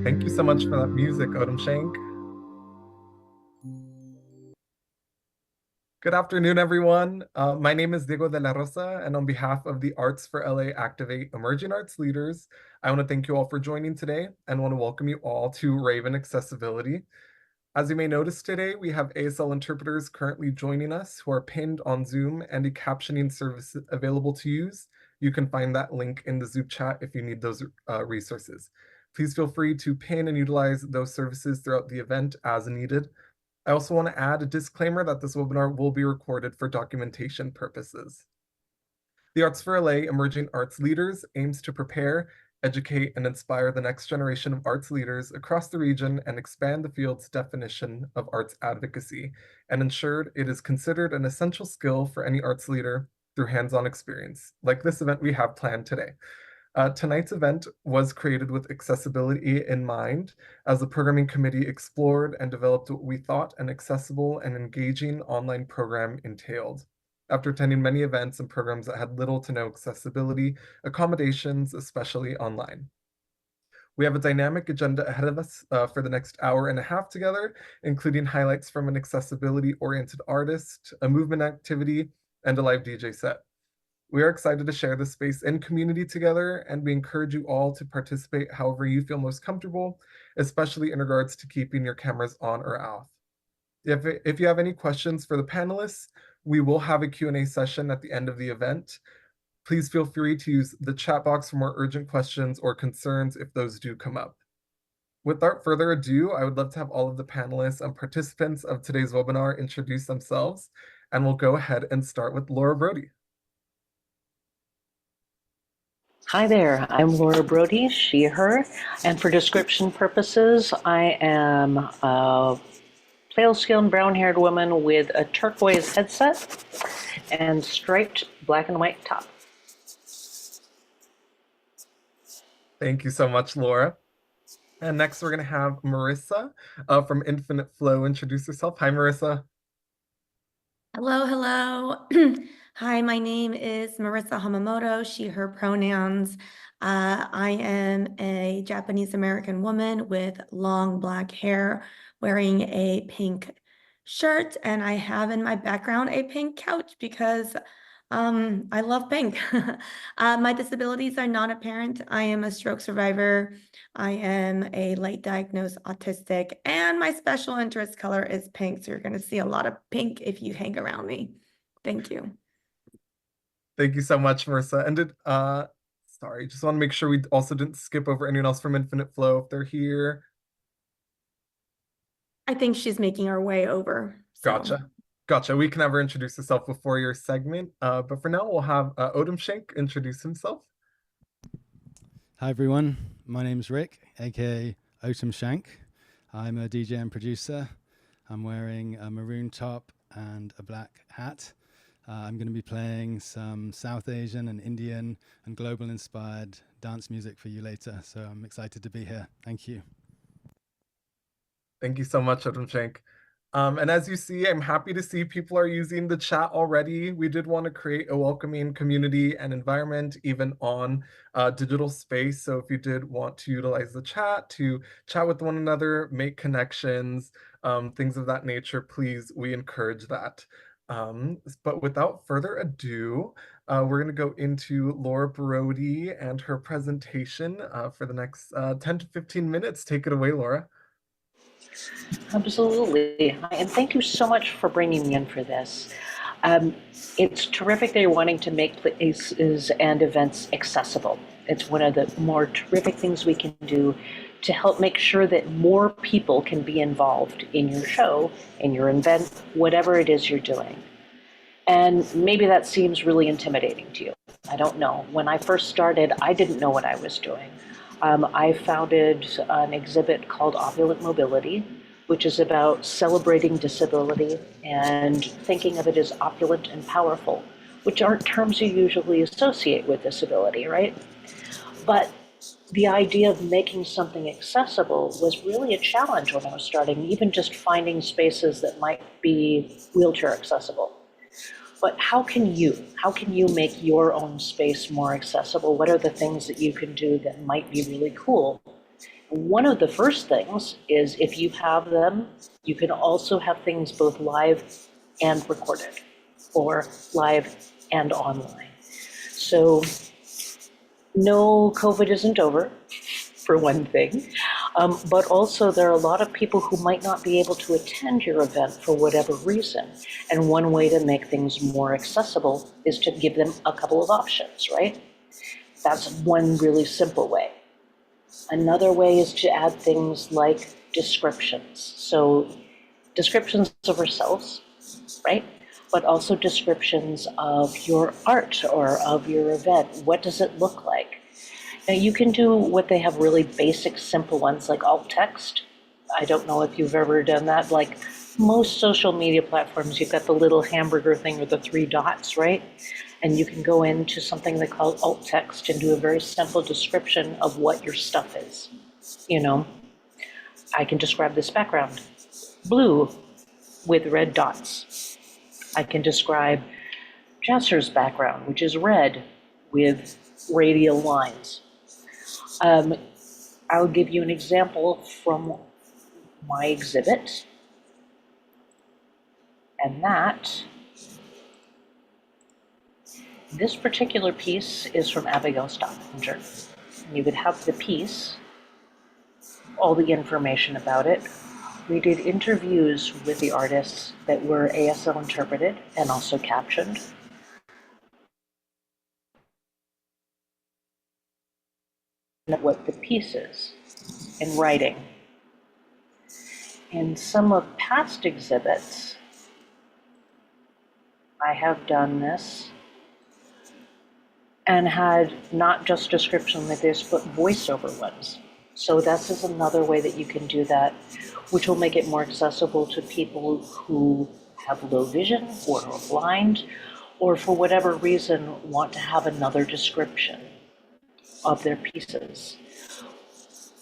Thank you so much for that music, Otm Shank. Good afternoon, everyone. My name is Diego de la Rosa, and on behalf of the Arts for LA Activate Emerging Arts Leaders, I want to thank you all for joining today and want to welcome you all to Ravin Accessibility. As you may notice today, we have ASL interpreters currently joining us who are pinned on Zoom and a captioning service available to use. You can find that link in the Zoom chat if you need those resources. Please feel free to pin and utilize those services throughout the event as needed. I also want to add a disclaimer that this webinar will be recorded for documentation purposes. The Arts for LA Emerging Arts Leaders aims to prepare, educate, and inspire the next generation of arts leaders across the region and expand the field's definition of arts advocacy and ensure it is considered an essential skill for any arts leader through hands-on experience, like this event we have planned today. Tonight's event was created with accessibility in mind as the programming committee explored and developed what we thought an accessible and engaging online program entailed. After attending many events and programs that had little to no accessibility accommodations, especially online. We have a dynamic agenda ahead of us for the next hour and a half together, including highlights from an accessibility-oriented artist, a movement activity, and a live DJ set. We are excited to share this space and community together, and we encourage you all to participate however you feel most comfortable, especially in regards to keeping your cameras on or off. If you have any questions for the panelists, we will have a Q&A session at the end of the event. Please feel free to use the chat box for more urgent questions or concerns if those do come up. Without further ado, I would love to have all of the panelists and participants of today's webinar introduce themselves, and we'll go ahead and start with Laura Brody. Hi there, I'm Laura Brody, she, her, and for description purposes, I am a pale-skinned brown-haired woman with a turquoise headset and striped black and white top. Thank you so much, Laura. And next we're going to have Marissa from Infinite Flow introduce herself. Hi, Marissa. Hello, hello. Hi, my name is Marissa Hamamoto, she, her pronouns. I am a Japanese American woman with long black hair wearing a pink shirt, and I have in my background a pink couch because I love pink. My disabilities are not apparent. I am a stroke survivor. I am a late diagnosed autistic, and my special interest color is pink. So you're going to see a lot of pink if you hang around me. Thank you. Thank you so much, Marissa. And sorry, just want to make sure we also didn't skip over anyone else from Infinite Flow if they're here. I think she's making her way over. So. Gotcha. We can have her introduce herself before your segment. But for now, we'll have Otm Shank introduce himself. Hi, everyone. My name's Rick, aka Otm Shank. I'm a DJ and producer. I'm wearing a maroon top and a black hat. I'm going to be playing some South Asian and Indian and global inspired dance music for you later. So I'm excited to be here. Thank you. Thank you so much, Otm Shank. And as you see, I'm happy to see people are using the chat already. We did want to create a welcoming community and environment, even on digital space. So if you did want to utilize the chat to chat with one another, make connections, things of that nature, please, we encourage that. But without further ado, we're going to go into Laura Brody and her presentation for the next 10 to 15 minutes. Take it away, Laura. Absolutely. Hi, and thank you so much for bringing me in for this. It's terrific that you're wanting to make places and events accessible. It's one of the more terrific things we can do to help make sure that more people can be involved in your show, in your event, whatever it is you're doing. And maybe that seems really intimidating to you. I don't know. When I first started, I didn't know what I was doing. I founded an exhibit called Opulent Mobility, which is about celebrating disability and thinking of it as opulent and powerful, which aren't terms you usually associate with disability, right? But the idea of making something accessible was really a challenge when I was starting, even just finding spaces that might be wheelchair accessible. But how can you make your own space more accessible? What are the things that you can do that might be really cool? One of the first things is if you have them, you can also have things both live and recorded, or live and online. So no, COVID isn't over, for one thing, but also there are a lot of people who might not be able to attend your event for whatever reason. And one way to make things more accessible is to give them a couple of options, right? That's one really simple way. Another way is to add things like descriptions. So descriptions of ourselves, right? But also descriptions of your art or of your event. What does it look like? Now you can do what they have really basic, simple ones like alt text. I don't know if you've ever done that. Like most social media platforms, you've got the little hamburger thing with the 3 dots, right? And you can go into something they call alt text and do a very simple description of what your stuff is. You know, I can describe this background, blue with red dots. I can describe Jasser's background, which is red with radial lines. I'll give you an example from my exhibit, and this particular piece is from Abigail Stoppinger. You would have the piece, all the information about it. We did interviews with the artists that were ASL interpreted and also captioned. What the piece is in writing. In some of past exhibits, I have done this and had not just description like this, but voiceover ones. So this is another way that you can do that, which will make it more accessible to people who have low vision or are blind, or for whatever reason want to have another description of their pieces.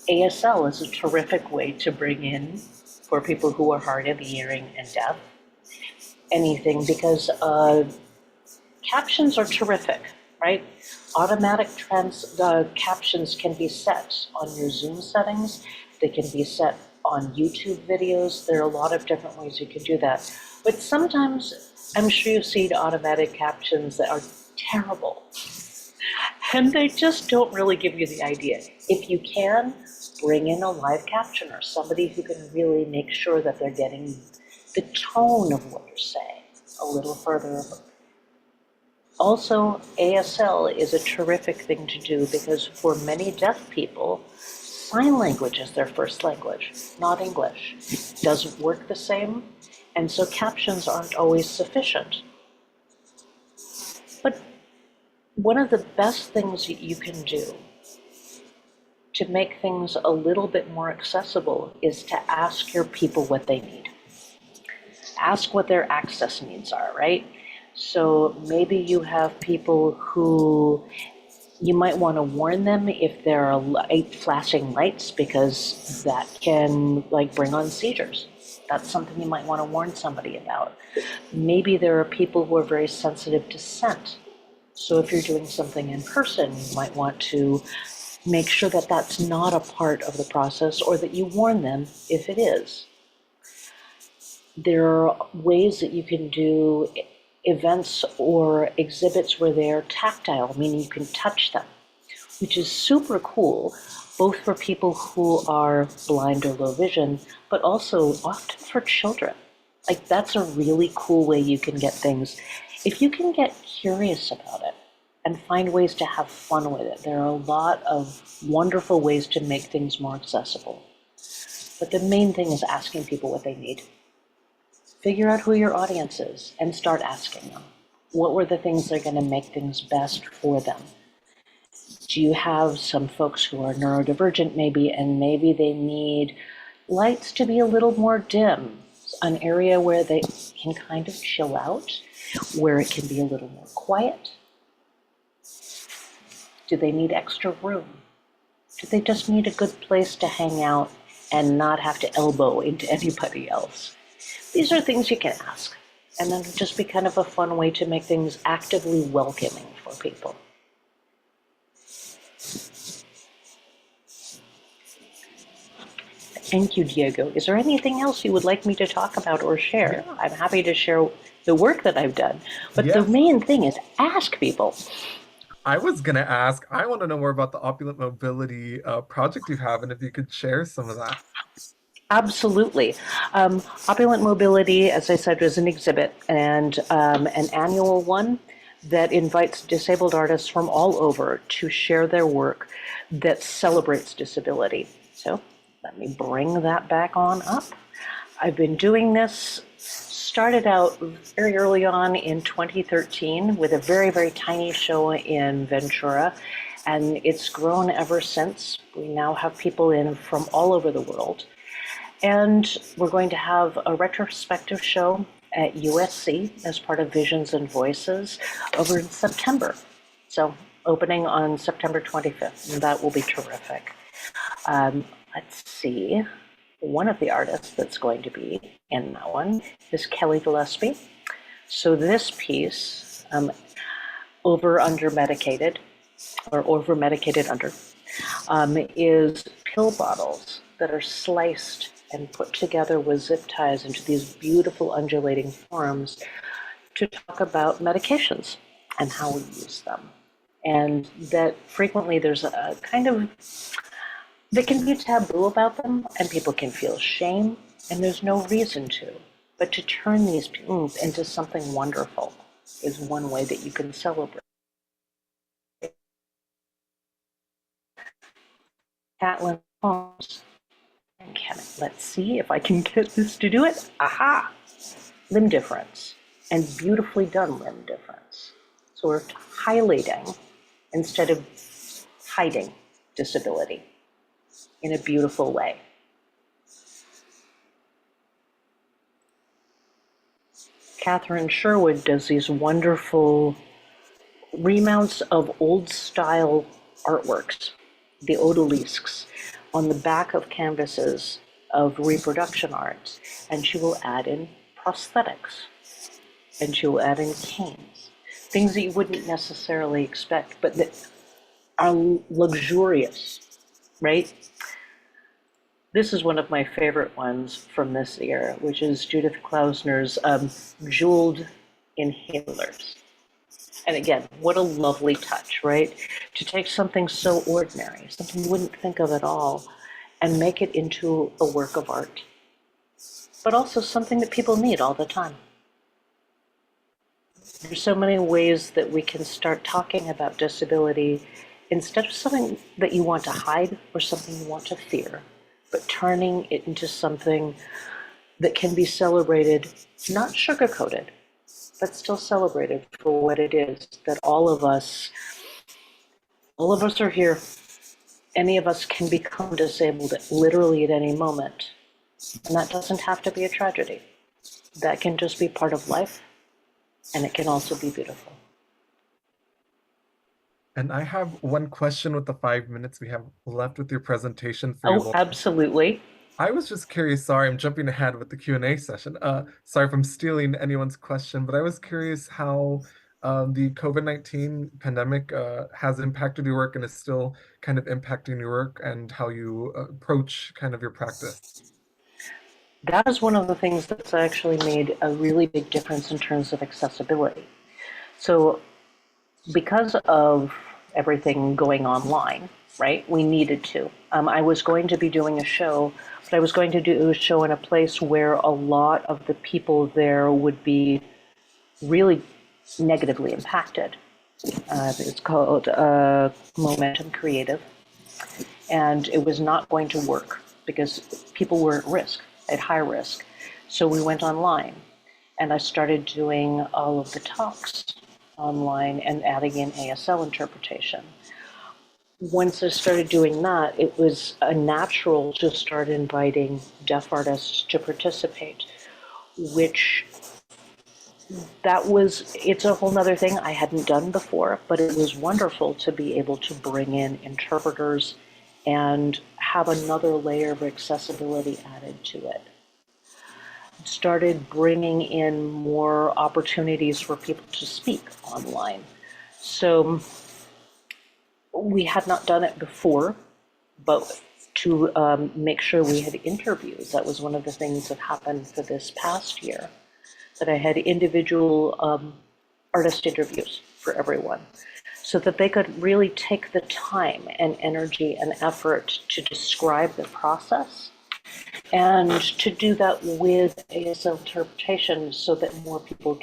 ASL is a terrific way to bring in, for people who are hard of hearing and deaf, anything, because captions are terrific, right? Automatic captions can be set on your Zoom settings. They can be set on YouTube videos. There are a lot of different ways you can do that. But sometimes I'm sure you've seen automatic captions that are terrible. And they just don't really give you the idea. If you can, bring in a live captioner, somebody who can really make sure that they're getting the tone of what you're saying a little further. Also, ASL is a terrific thing to do because for many deaf people, sign language is their first language, not English. It doesn't work the same, and so captions aren't always sufficient. But one of the best things that you can do to make things a little bit more accessible is to ask your people what they need. Ask what their access needs are, right? So maybe you have people who you might want to warn them if there are flashing lights, because that can bring on seizures. That's something you might want to warn somebody about. Maybe there are people who are very sensitive to scent. So if you're doing something in person, you might want to make sure that that's not a part of the process, or that you warn them if it is. There are ways that you can do events or exhibits where they're tactile, meaning you can touch them, which is super cool, both for people who are blind or low vision, but also often for children. That's a really cool way you can get things. If you can get curious about it and find ways to have fun with it, there are a lot of wonderful ways to make things more accessible. But the main thing is asking people what they need. Figure out who your audience is and start asking them. What were the things that are going to make things best for them? Do you have some folks who are neurodivergent maybe, and maybe they need lights to be a little more dim, an area where they can kind of chill out, where it can be a little more quiet? Do they need extra room? Do they just need a good place to hang out and not have to elbow into anybody else? These are things you can ask, and then just be kind of a fun way to make things actively welcoming for people. Thank you, Diego. Is there anything else you would like me to talk about or share? Yeah. I'm happy to share the work that I've done. But the Yes. main thing is ask people. I was gonna ask, I want to know more about the Opulent Mobility project you have, and if you could share some of that. Absolutely. Opulent Mobility, as I said, is an exhibit and an annual one that invites disabled artists from all over to share their work that celebrates disability. So let me bring that back on up. I've been doing this, started out very early on in 2013 with a very, very tiny show in Ventura, and it's grown ever since. We now have people in from all over the world. And we're going to have a retrospective show at USC as part of Visions and Voices over in September. So opening on September 25th, and that will be terrific. Let's see. One of the artists that's going to be in that one is Kelly Gillespie. So this piece, Over Under Medicated, or Over Medicated Under, is pill bottles that are sliced and put together with zip ties into these beautiful undulating forms to talk about medications and how we use them. And that frequently there's a kind of, there can be a taboo about them and people can feel shame, and there's no reason to. But to turn these into something wonderful is one way that you can celebrate. Catlin Holmes. Let's see if I can get this to do it. Aha! Limb difference, and beautifully done limb difference. So we're highlighting instead of hiding disability in a beautiful way. Catherine Sherwood does these wonderful remounts of old style artworks, the odalisques, on the back of canvases of reproduction art, and she will add in prosthetics, and she will add in canes, things that you wouldn't necessarily expect, but that are luxurious, right? This is one of my favorite ones from this year, which is Judith Klausner's Jeweled Inhalers. And again, what a lovely touch, right? To take something so ordinary, something you wouldn't think of at all, and make it into a work of art, but also something that people need all the time. There's so many ways that we can start talking about disability instead of something that you want to hide or something you want to fear, but turning it into something that can be celebrated, not sugar-coated, but still celebrated for what it is, that all of us are here. Any of us can become disabled literally at any moment. And that doesn't have to be a tragedy. That can just be part of life, and it can also be beautiful. And I have one question with the 5 minutes we have left with your presentation for your. Oh, absolutely. I was just curious, sorry, I'm jumping ahead with the Q&A session. Sorry if I'm stealing anyone's question, but I was curious how the COVID-19 pandemic has impacted your work and is still kind of impacting your work, and how you approach kind of your practice. That is one of the things that's actually made a really big difference in terms of accessibility. So because of everything going online, right, we needed to. I was going to be doing a show, but I was going to do a show in a place where a lot of the people there would be really negatively impacted. It's called Momentum Creative, and it was not going to work because people were at risk, at high risk. So we went online, and I started doing all of the talks online and adding in ASL interpretation. Once I started doing that, it was a natural to start inviting deaf artists to participate, which it's a whole nother thing I hadn't done before, but it was wonderful to be able to bring in interpreters and have another layer of accessibility added to it. Started bringing in more opportunities for people to speak online. So we had not done it before, but to make sure we had interviews. That was one of the things that happened for this past year, that I had individual artist interviews for everyone, so that they could really take the time and energy and effort to describe the process, and to do that with ASL interpretation so that more people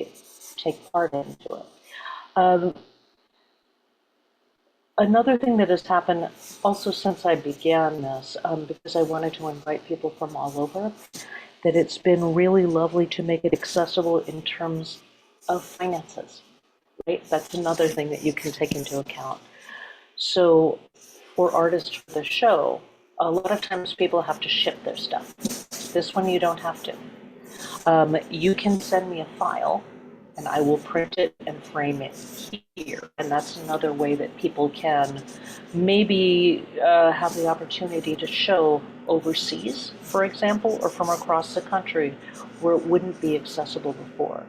take part into it. Another thing that has happened also since I began this, because I wanted to invite people from all over, that it's been really lovely to make it accessible in terms of finances, right? That's another thing that you can take into account. So for artists for the show, a lot of times people have to ship their stuff. This one you don't have to. You can send me a file and I will print it and frame it here. And that's another way that people can maybe have the opportunity to show overseas, for example, or from across the country where it wouldn't be accessible before.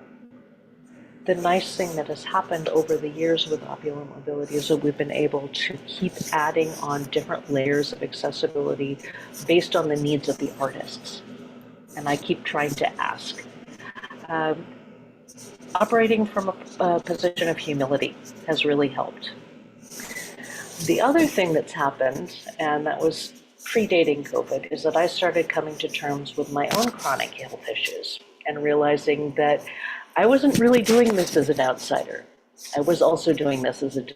The nice thing that has happened over the years with Opulent Mobility is that we've been able to keep adding on different layers of accessibility based on the needs of the artists. And I keep trying to ask. Operating from a position of humility has really helped. The other thing that's happened, and that was predating COVID, is that I started coming to terms with my own chronic health issues and realizing that I wasn't really doing this as an outsider. I was also doing this as a,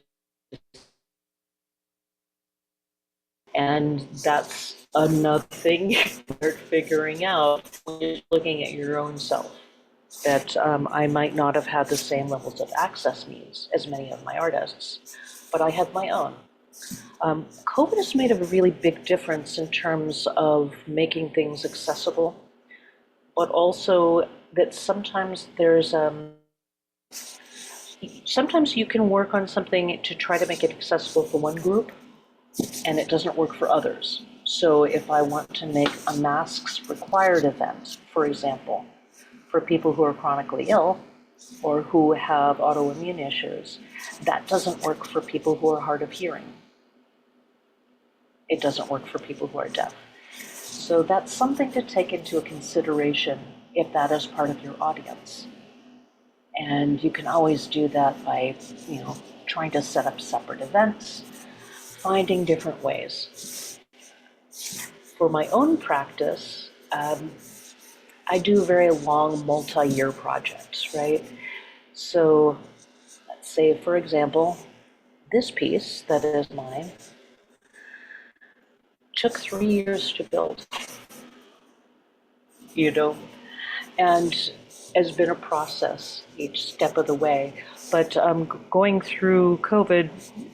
and that's another thing you start figuring out when you're looking at your own self, that I might not have had the same levels of access needs as many of my artists, but I had my own. COVID has made a really big difference in terms of making things accessible, but also that sometimes sometimes you can work on something to try to make it accessible for one group, and it doesn't work for others. So if I want to make a masks required event, for example, for people who are chronically ill or who have autoimmune issues, that doesn't work for people who are hard of hearing. It doesn't work for people who are deaf. So that's something to take into consideration if that is part of your audience. And you can always do that by, trying to set up separate events, finding different ways. For my own practice, I do very long multi-year projects, right? So let's say, for example, this piece that is mine took 3 years to build, and has been a process each step of the way. But going through COVID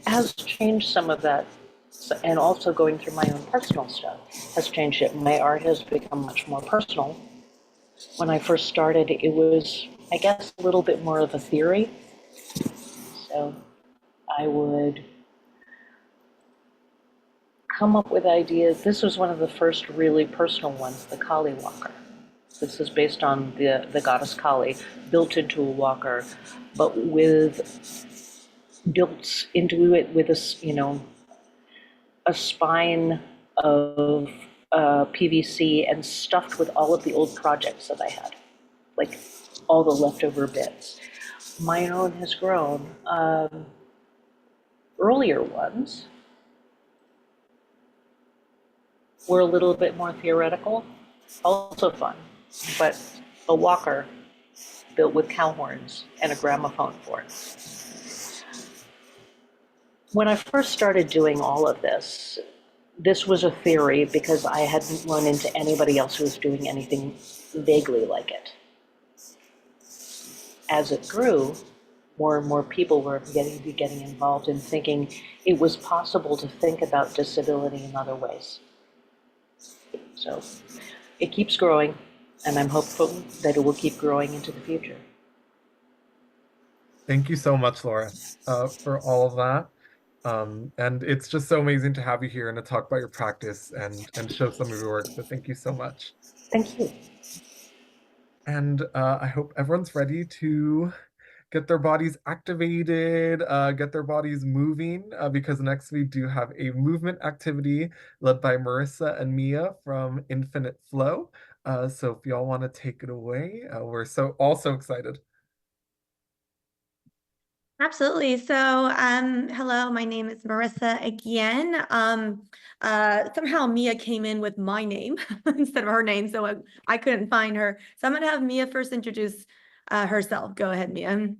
has changed some of that, and also going through my own personal stuff has changed it. My art has become much more personal. When I first started, it was, I guess, a little bit more of a theory. So I would come up with ideas. This was one of the first really personal ones, the Kali Walker. This is based on the goddess Kali, built into a walker, but built into it with a spine of PVC and stuffed with all of the old projects that I had, like all the leftover bits. My own has grown. Earlier ones were a little bit more theoretical, also fun, but a walker built with cow horns and a gramophone for it. When I first started doing all of this, this was a theory because I hadn't run into anybody else who was doing anything vaguely like it. As it grew, more and more people were getting involved in thinking it was possible to think about disability in other ways. So it keeps growing, and I'm hopeful that it will keep growing into the future. Thank you so much, Laura, for all of that. And it's just so amazing to have you here and to talk about your practice and show some of your work. So thank you so much. Thank you. And I hope everyone's ready to get their bodies activated, get their bodies moving, because next we do have a movement activity led by Marissa and Mia from Infinite Flow. So if y'all want to take it away, we're all so excited. Absolutely. So, hello, my name is Marissa again. Somehow Mia came in with my name instead of her name, so I couldn't find her. So I'm gonna have Mia first introduce herself. Go ahead, Mia.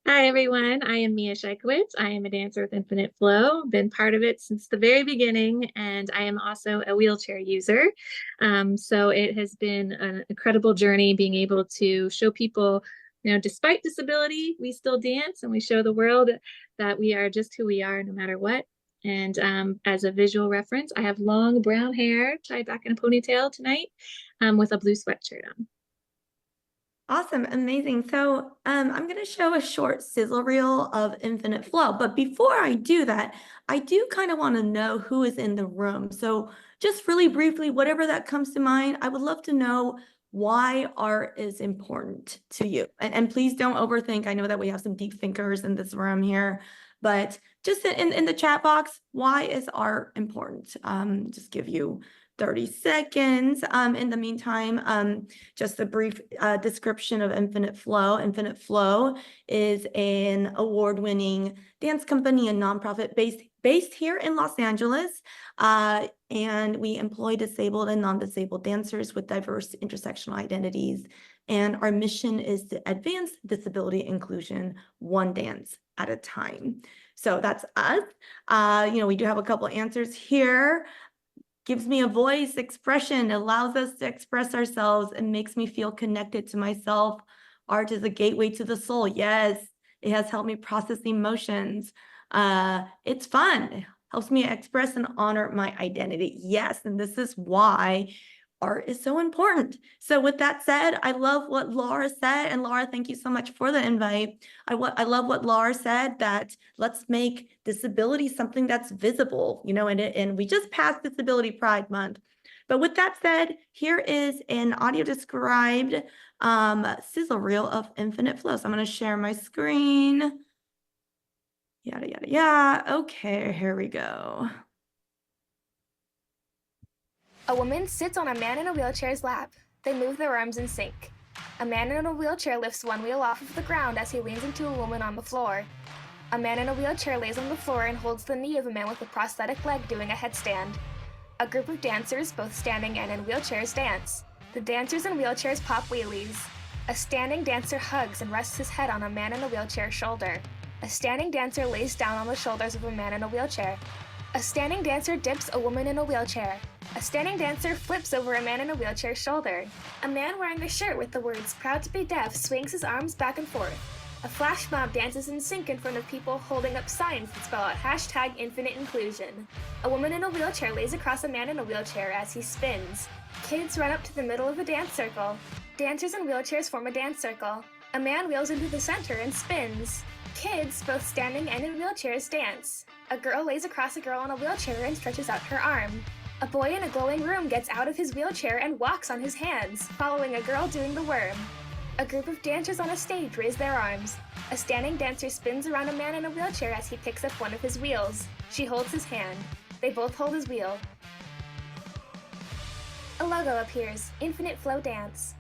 Hi, everyone. I am Mia Shikowitz. I am a dancer with Infinite Flow, been part of it since the very beginning, and I am also a wheelchair user. So it has been an incredible journey being able to show people, despite disability, we still dance and we show the world that we are just who we are no matter what. And as a visual reference, I have long brown hair tied back in a ponytail tonight with a blue sweatshirt on. Awesome, amazing. So I'm going to show a short sizzle reel of Infinite Flow. But before I do that, I do kind of want to know who is in the room. So just really briefly, whatever that comes to mind, I would love to know why art is important to you. And please don't overthink. I know that we have some deep thinkers in this room here, but just in the chat box, why is art important? Just give you 30 seconds. In the meantime, just a brief description of Infinite Flow. Infinite Flow is an award-winning dance company and nonprofit based here in Los Angeles. And we employ disabled and non-disabled dancers with diverse intersectional identities. And our mission is to advance disability inclusion one dance at a time. So that's us. We do have a couple answers here. Gives me a voice, expression, allows us to express ourselves, and makes me feel connected to myself. Art is a gateway to the soul. Yes, it has helped me process emotions. It's fun. It helps me express and honor my identity. Yes, and this is why art is so important. So with that said, I love what Laura said. And Laura, thank you so much for the invite. I love what Laura said, that let's make disability something that's visible, and we just passed Disability Pride Month. But with that said, here is an audio described sizzle reel of Infinite Flow. So I'm going to share my screen. Yada, yada, yada. Okay, here we go. A woman sits on a man in a wheelchair's lap. They move their arms in sync. A man in a wheelchair lifts one wheel off of the ground as he leans into a woman on the floor. A man in a wheelchair lays on the floor and holds the knee of a man with a prosthetic leg doing a headstand. A group of dancers, both standing and in wheelchairs, dance. The dancers in wheelchairs pop wheelies. A standing dancer hugs and rests his head on a man in a wheelchair's shoulder. A standing dancer lays down on the shoulders of a man in a wheelchair. A standing dancer dips a woman in a wheelchair. A standing dancer flips over a man in a wheelchair's shoulder. A man wearing a shirt with the words "Proud to be Deaf" swings his arms back and forth. A flash mob dances in sync in front of people holding up signs that spell out #Infinite Inclusion. A woman in a wheelchair lays across a man in a wheelchair as he spins. Kids run up to the middle of a dance circle. Dancers in wheelchairs form a dance circle. A man wheels into the center and spins. Kids, both standing and in wheelchairs, dance. A girl lays across a girl in a wheelchair and stretches out her arm. A boy in a glowing room gets out of his wheelchair and walks on his hands, following a girl doing the worm. A group of dancers on a stage raise their arms. A standing dancer spins around a man in a wheelchair as he picks up one of his wheels. She holds his hand. They both hold his wheel. A logo appears, Infinite Flow Dance.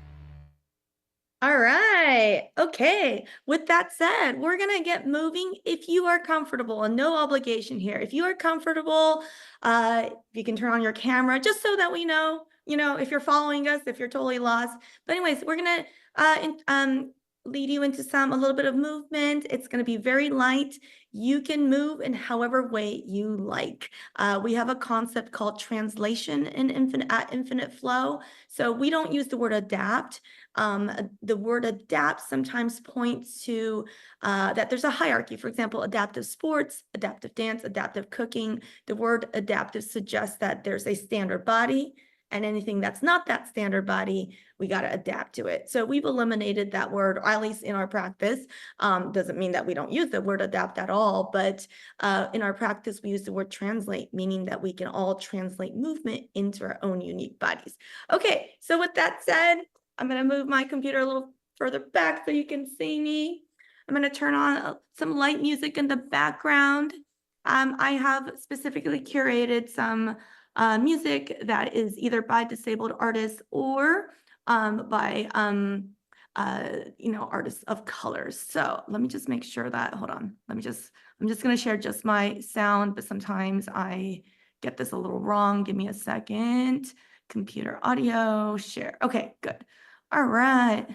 All right. Okay. With that said, we're going to get moving if you are comfortable, and no obligation here. If you are comfortable, you can turn on your camera just so that we know, if you're following us, if you're totally lost. But anyways, we're going to lead you into a little bit of movement. It's going to be very light. You can move in however way you like. We have a concept called translation in Infinite Flow. So we don't use the word adapt. The word adapt sometimes points to that there's a hierarchy. For example, adaptive sports, adaptive dance, adaptive cooking. The word adaptive suggests that there's a standard body, and anything that's not that standard body, we got to adapt to it. So we've eliminated that word, or at least in our practice. Doesn't mean that we don't use the word adapt at all, but in our practice, we use the word translate, meaning that we can all translate movement into our own unique bodies. Okay, so with that said, I'm going to move my computer a little further back so you can see me. I'm going to turn on some light music in the background. I have specifically curated some music that is either by disabled artists or by artists of colors. So let me just make sure that, hold on, I'm just going to share just my sound, but sometimes I get this a little wrong. Give me a second. Computer audio, share. Okay, good. All right.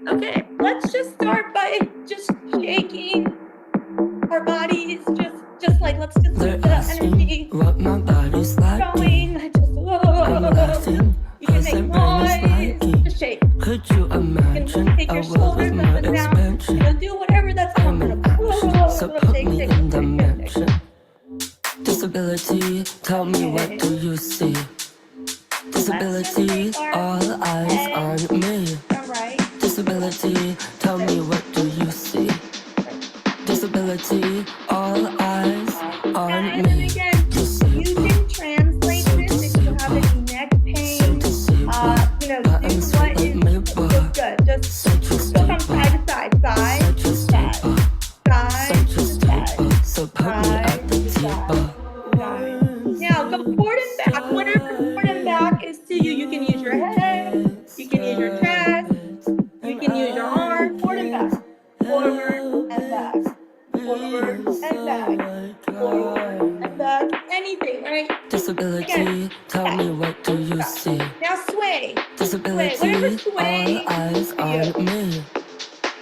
Okay, let's just start by just shaking our bodies, just like, let's just get that energy what my body's like. going. I'm laughing, You can 'cause make it really noise, spiky. just shake. Could you You can imagine take a your world shoulders with up more and down. expansion? Do whatever that's I'm an comfortable. action, so put Shake, me shake, in shake, shake, dimension. shake. Disability, tell me what do you see? Disability, all eyes on me. Disability, tell me what do you see? Disability, all eyes on And then me. again, you can translate this if you have any neck pain. Do what is feels good. Just go from side to side, side to side, side to side, So put me at the table. side. Now go forward and back. Whatever forward and back is to you. You can use your head, you can use your chest, you can use your arm, forward and back, forward and back, forward and back, forward and back. Anything, right? Disability, Again, tell me what do you see? now sway. Disability, Whatever sway all eyes for you. on me.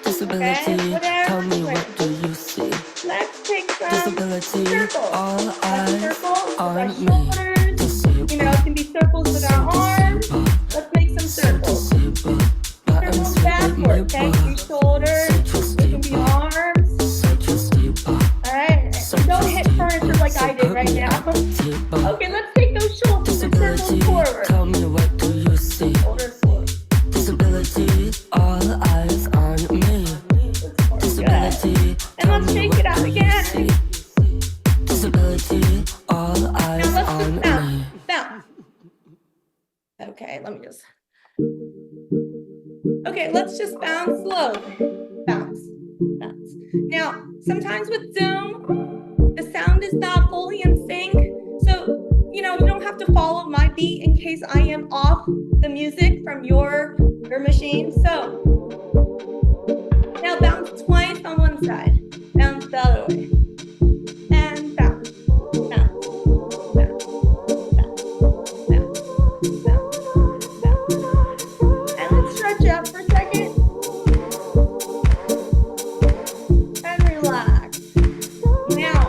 Disability, Okay, whatever tell me sway. what do you see? Let's take some Disability, circles. all Let's eyes circles with our on shoulders. me. It can be circles with our arms. Let's make some circles. Circles backward. Take your shoulders. It can be arms. All right. Don't hit furniture like I did right now. Okay, let's take those shoulders and circles forward. Tell me what do you see? Shoulders forward. Disability, all eyes on me. Disability, And let's shake it out again. disability, all eyes Now let's on just bounce. me. Bounce. Okay, let me just. Okay, let's just bounce slowly. Bounce, bounce. Now, sometimes with Zoom, the sound is not fully in sync. So, you don't have to follow my beat in case I am off the music from your machine. So, now bounce twice on one side. Bounce the other way. And bounce, bounce, bounce, bounce, bounce, bounce, bounce. And let's stretch out for a second. And relax. Now,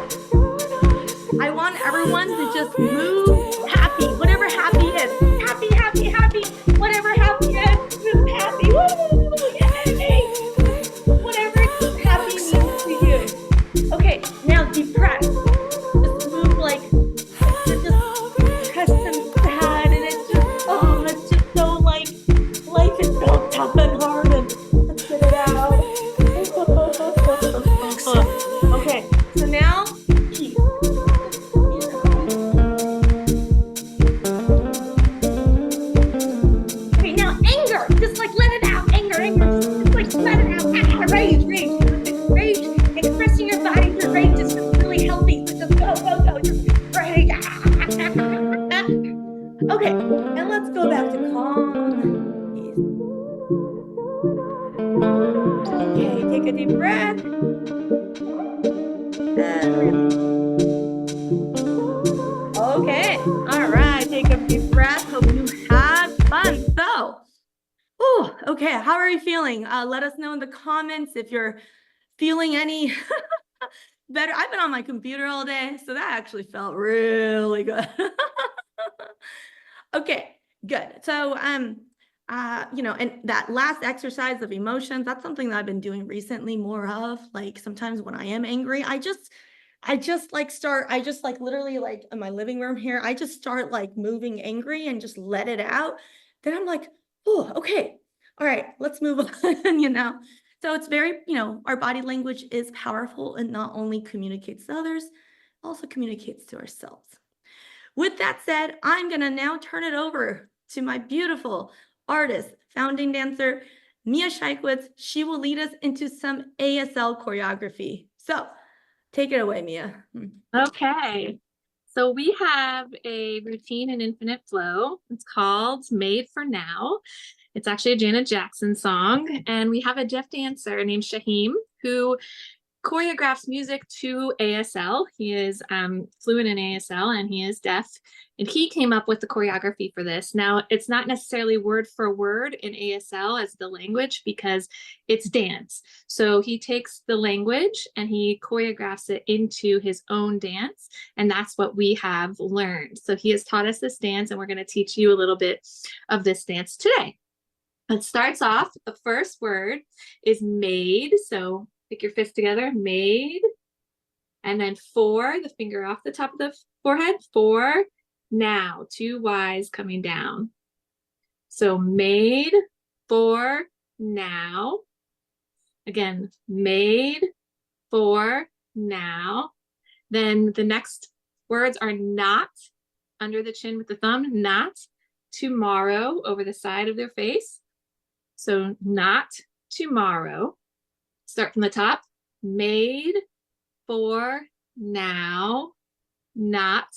I want everyone to just move happy, whatever happy is. Happy, happy, happy, whatever happy is, move happy. Woo! Yay! Whatever happy means to you. Okay, now depress. Just move like, just press them sad, and it's just so like, life is so tough and hard, and let's get it out. Okay, so now, peace. Okay, now anger, just like let it out, anger, just like let it out. Rage, expressing your body through rage is just really healthy, so just go, just rage. Okay, and let's go back to calm. Okay, take a deep breath. And release. Okay, all right, take a deep breath. Hope you had fun. So, okay, how are you feeling? Let us know in the comments if you're feeling any better. I've been on my computer all day, so that actually felt really good. Okay, good. So, and that last exercise of emotions, that's something that I've been doing recently more of. Like sometimes when I am angry, I just literally like in my living room here, I just start like moving angry and just let it out. Then I'm like, oh, okay. All right, let's move on, So it's very, our body language is powerful and not only communicates to others, also communicates to ourselves. With that said, I'm going to now turn it over to my beautiful artist, founding dancer, Mia Sheikwitz. She will lead us into some ASL choreography. So take it away, Mia. Okay. So we have a routine in Infinite Flow. It's called Made for Now. It's actually a Janet Jackson song. And we have a deaf dancer named Shaheem who choreographs music to ASL. He is fluent in ASL and he is deaf. And he came up with the choreography for this. Now, it's not necessarily word for word in ASL as the language because it's dance. So he takes the language and he choreographs it into his own dance. And that's what we have learned. So he has taught us this dance and we're going to teach you a little bit of this dance today. It starts off, the first word is made. So pick your fist together, made. And then for, the finger off the top of the forehead, for, now, 2 Y's coming down. So made, for, now. Again, made, for, now. Then the next words are not, under the chin with the thumb, not, tomorrow, over the side of their face. So not tomorrow. Start from the top. Made for now, not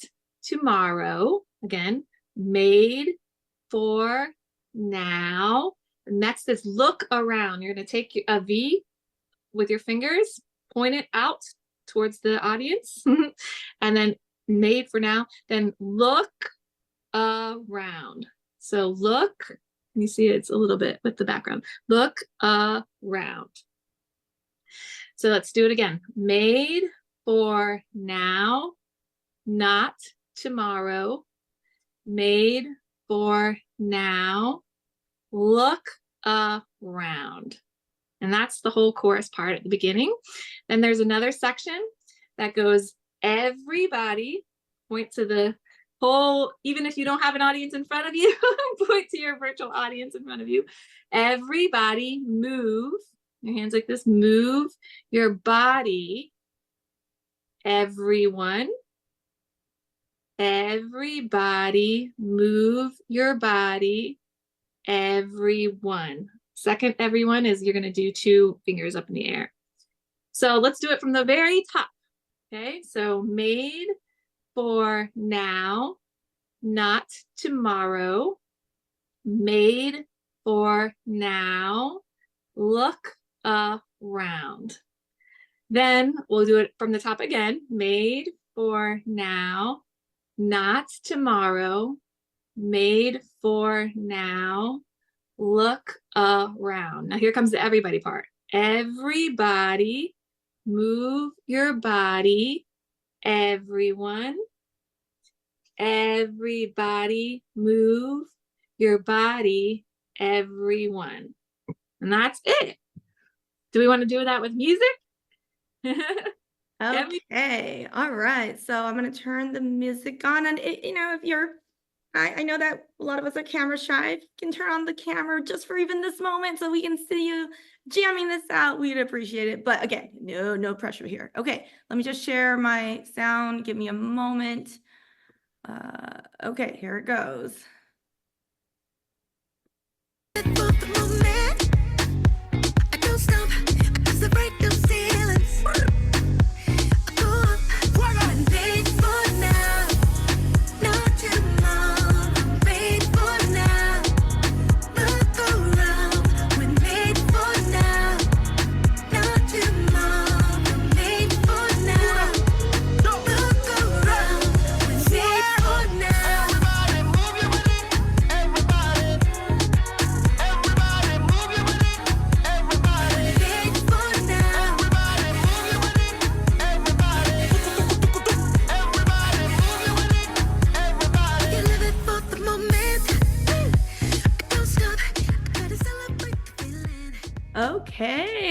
tomorrow. Again, made for now. Next is look around. You're going to take a V with your fingers, point it out towards the audience, and then made for now. Then look around. So look, you see it's a little bit with the background. Look around. So let's do it again. Made for now, not tomorrow. Made for now, look around. And that's the whole chorus part at the beginning. Then there's another section that goes, everybody, point to the whole, even if you don't have an audience in front of you, point to your virtual audience in front of you. Everybody move, your hands like this, move your body. Everyone, everybody move your body. Everyone. Second everyone is you're going to do 2 fingers up in the air. So let's do it from the very top. Okay, so made for now, not tomorrow. Made for now, look around. Then we'll do it from the top again. Made for now, not tomorrow. Made for now, look around. Now here comes the everybody part. Everybody move your body. Everyone, everybody move your body. Everyone. And that's it. Do we want to do that with music? Okay, all right. So I'm going to turn the music on, and if you're, I know that a lot of us are camera shy. If you can turn on the camera just for even this moment so we can see you jamming this out, we'd appreciate it. But again, no pressure here. Okay, let me just share my sound. Give me a moment. Okay, here it goes.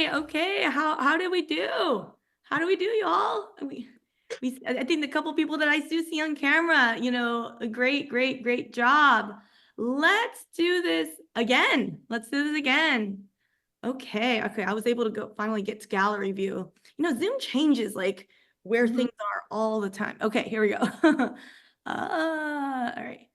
Okay. How did we do? How do we do, y'all? I think the couple people that I do see on camera, a great job. Let's do this again. Okay. I was able to finally get to gallery view. Zoom changes like where things are all the time. Okay, here we go. All right.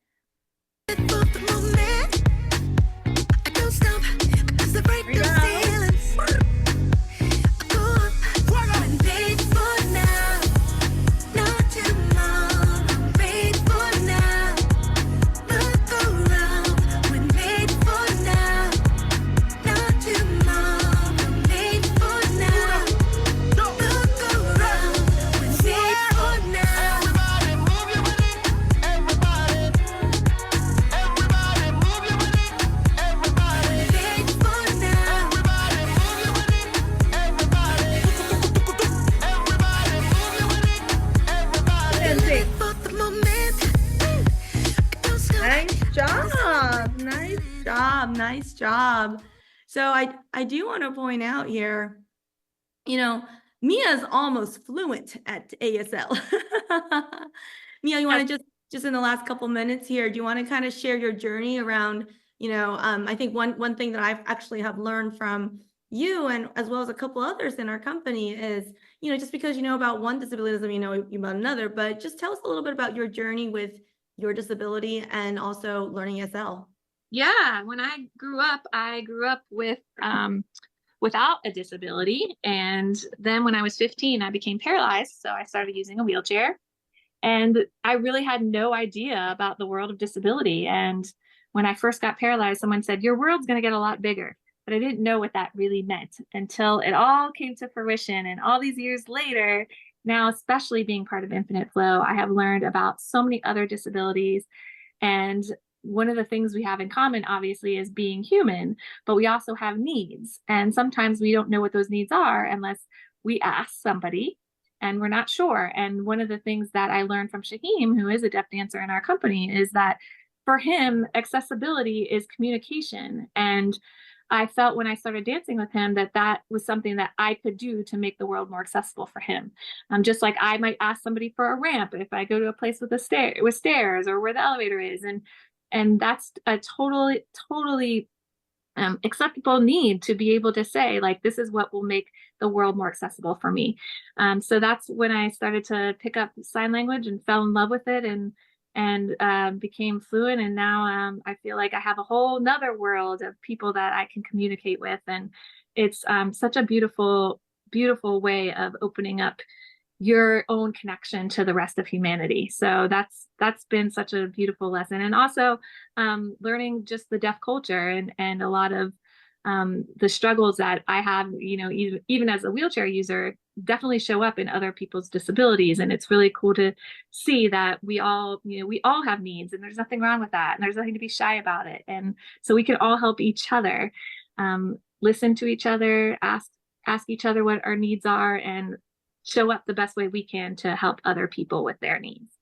Nice job. So I do want to point out here, Mia's almost fluent at ASL. Mia, you want to just in the last couple minutes here, do you want to kind of share your journey around, I think one thing that I've actually have learned from you and as well as a couple others in our company is, just because you know about one disability doesn't mean you know about another, but just tell us a little bit about your journey with your disability and also learning ASL. Yeah, when I grew up with without a disability. And then when I was 15, I became paralyzed. So I started using a wheelchair. And I really had no idea about the world of disability. And when I first got paralyzed, someone said, your world's going to get a lot bigger. But I didn't know what that really meant until it all came to fruition. And all these years later, now, especially being part of Infinite Flow, I have learned about so many other disabilities. And one of the things we have in common, obviously, is being human, but we also have needs. And sometimes we don't know what those needs are unless we ask somebody and we're not sure. And one of the things that I learned from Shaheem, who is a deaf dancer in our company, is that for him, accessibility is communication. And I felt when I started dancing with him that that was something that I could do to make the world more accessible for him. Just like I might ask somebody for a ramp if I go to a place with stairs or where the elevator is, and that's a totally acceptable need to be able to say, like, this is what will make the world more accessible for me. So that's when I started to pick up sign language and fell in love with it and became fluent. And now I feel like I have a whole nother world of people that I can communicate with. And it's such a beautiful way of opening up your own connection to the rest of humanity. So that's been such a beautiful lesson. And also learning just the deaf culture and a lot of the struggles that I have, even as a wheelchair user, definitely show up in other people's disabilities. And it's really cool to see that we all have needs, and there's nothing wrong with that. And there's nothing to be shy about it. And so we can all help each other, listen to each other, ask each other what our needs are, and show up the best way we can to help other people with their needs.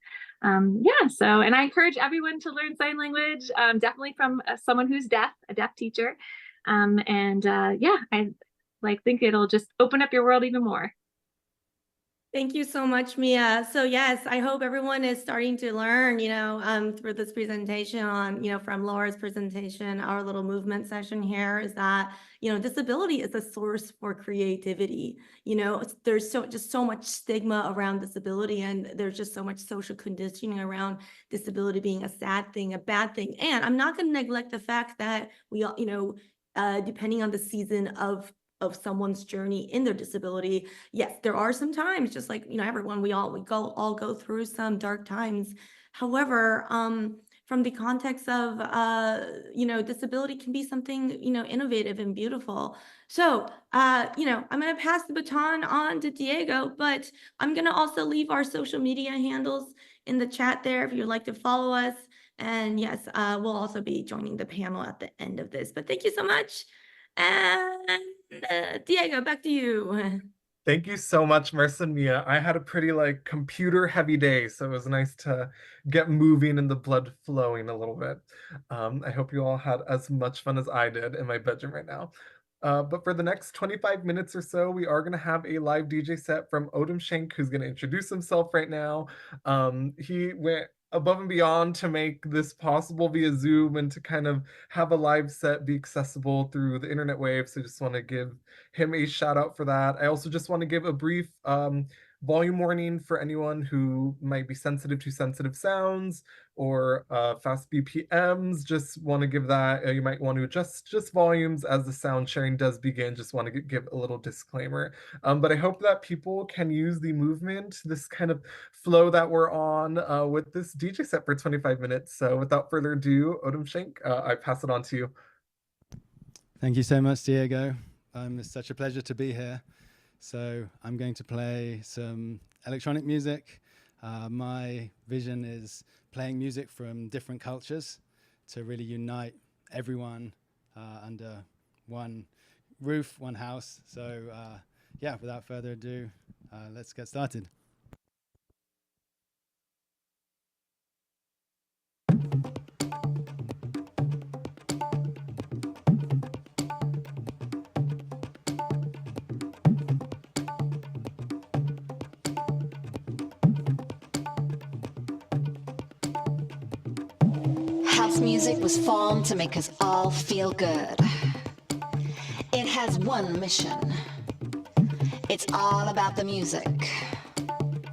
And I encourage everyone to learn sign language, definitely from someone who's deaf, a deaf teacher. I think it'll just open up your world even more. Thank you so much, Mia. So yes, I hope everyone is starting to learn, through this presentation on, from Laura's presentation, our little movement session here is that, disability is a source for creativity. There's just so much stigma around disability, and there's just so much social conditioning around disability being a sad thing, a bad thing. And I'm not going to neglect the fact that we all, depending on the season of someone's journey in their disability, yes, there are some times, just like everyone, we all go through some dark times. However, from the context of disability can be something innovative and beautiful. So I'm going to pass the baton on to Diego, but I'm going to also leave our social media handles in the chat there if you'd like to follow us. And yes, we'll also be joining the panel at the end of this. But thank you so much. And Diego, back to you. Thank you so much, Marissa and Mia. I had a pretty computer heavy day, so it was nice to get moving and the blood flowing a little bit. I hope you all had as much fun as I did in my bedroom right now. But for the next 25 minutes or so, we are going to have a live DJ set from Otm Shank, who's going to introduce himself right now. He went above and beyond to make this possible via Zoom and to kind of have a live set be accessible through the internet wave. So just want to give him a shout out for that. I also just want to give a brief volume warning for anyone who might be sensitive to sensitive sounds or fast BPMs. Just want to give that, you might want to adjust just volumes as the sound sharing does begin. Just want to give a little disclaimer. But I hope that people can use the movement, this kind of flow that we're on with this DJ set for 25 minutes. So without further ado, Otm Shank, I pass it on to you. Thank you so much, Diego. It's such a pleasure to be here. So I'm going to play some electronic music. My vision is playing music from different cultures to really unite everyone under one roof, one house. So without further ado, let's get started. House music was formed to make us all feel good. It has one mission. It's all about the music.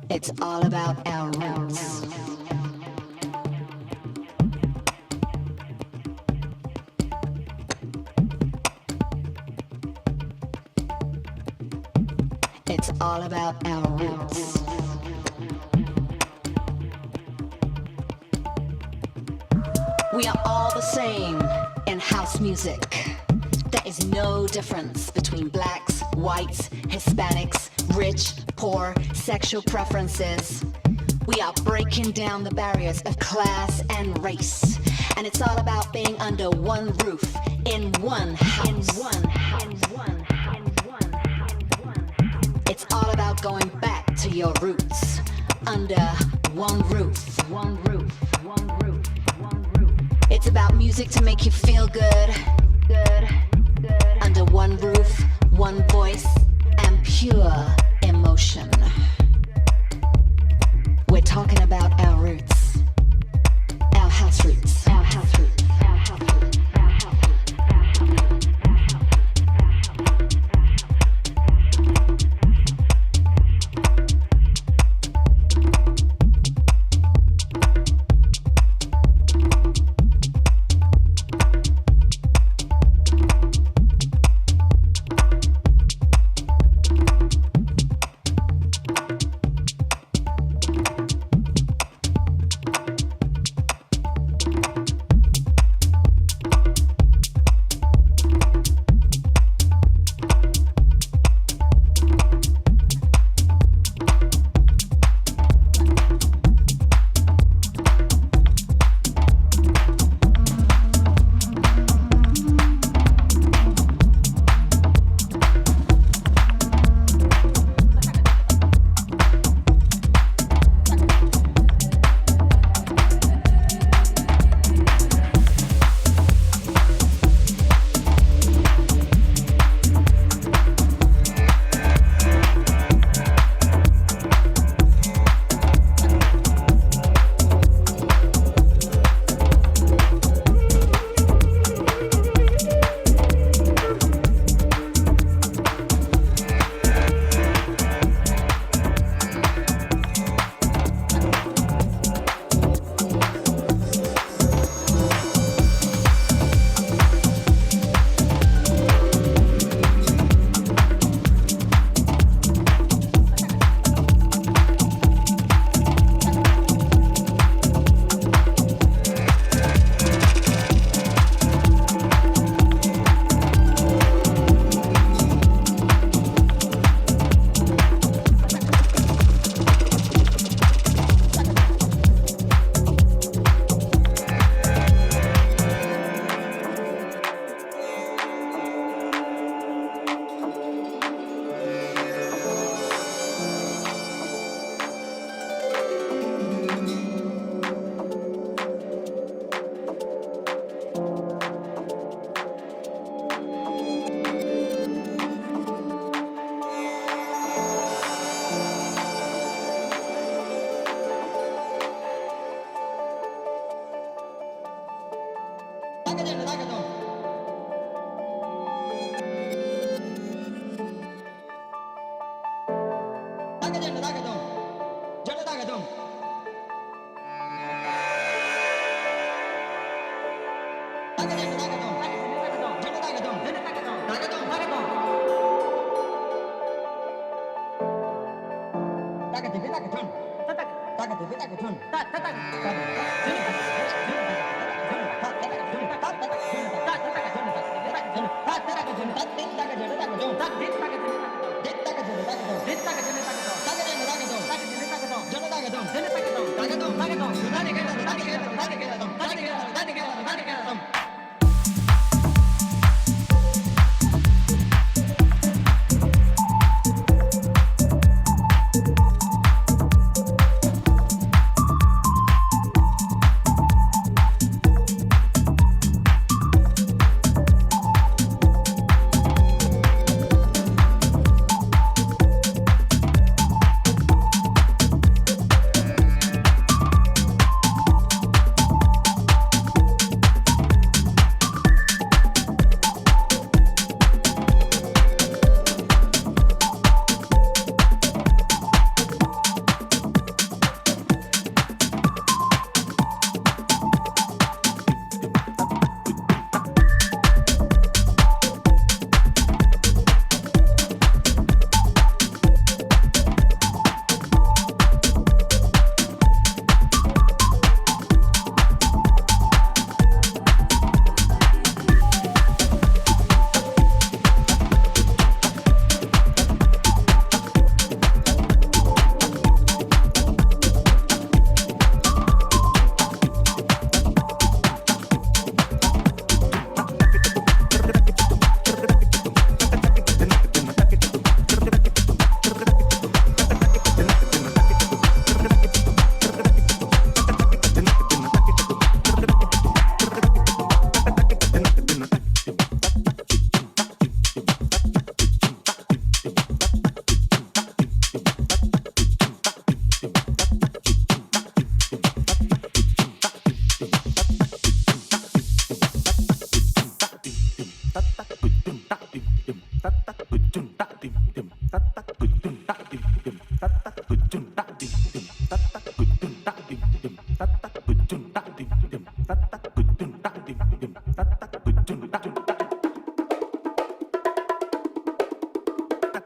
It's all about our roots. It's all about our roots. We are all the same in house music. There is no difference between blacks, whites, Hispanics, rich, poor, sexual preferences. We are breaking down the barriers of class and race. And it's all about being under one roof, in one house. It's all about going back to your roots, under one roof. It's about music to make you feel good. Under one roof, one voice, and pure emotion. We're talking about our roots, our house roots, our house roots.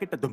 Dinner.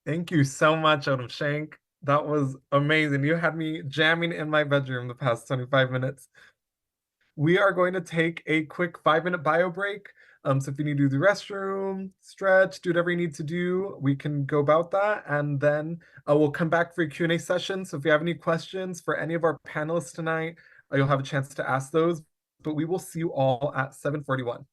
Thank you so much, Otm Shank. That was amazing. You had me jamming in my bedroom the past 25 minutes. We are going to take a quick 5-minute bio break. So if you need to do the restroom, stretch, do whatever you need to do, we can go about that. And then we'll come back for a Q&A session. So if you have any questions for any of our panelists tonight, you'll have a chance to ask those. But we will see you all at 7:41.